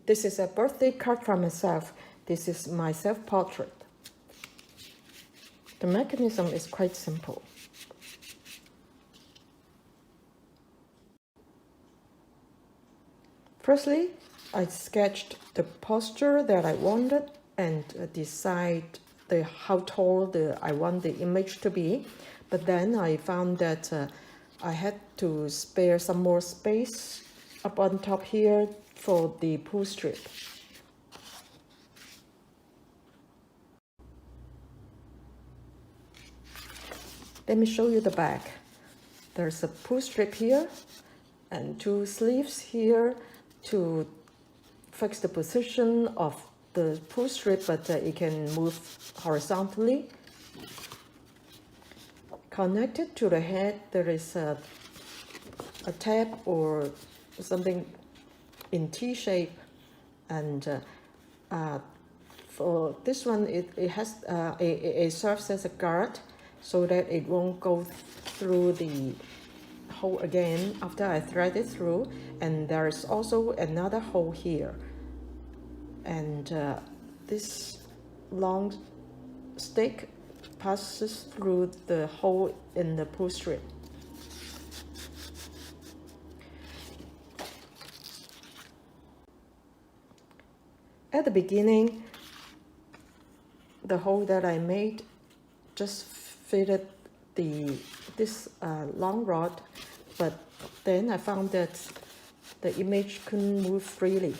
This is a birthday card from myself. This is my self-portrait. The mechanism is quite simple. Firstly, I sketched the posture that I wanted and decide how tall I want the image to be. But then I found that I had to spare some more space up on top here for the pull strip. Let me show you the back. There's a pull strip here and two sleeves here to fix the position of the pull strip, but it can move horizontally. Connected to the head, there is a tab or something in T shape, and for this one, it serves as a guard so that it won't go through the hole again after I thread it through. And there is also another hole here, and this long stick passes through the hole in the pull strip. At the beginning, the hole that I made just fitted this long rod, but then I found that the image couldn't move freely.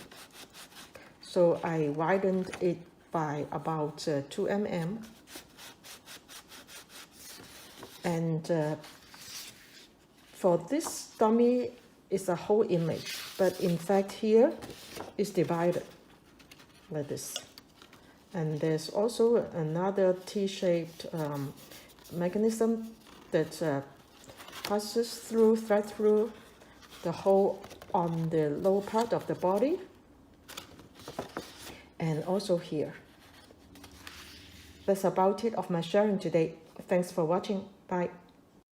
So I widened it by about 2 mm. And for this dummy, it's a whole image, but in fact here it's divided like this. And there's also another T-shaped mechanism that passes through, thread through the hole on the lower part of the body, and also here. That's about it of my sharing today. Thanks for watching. Bye.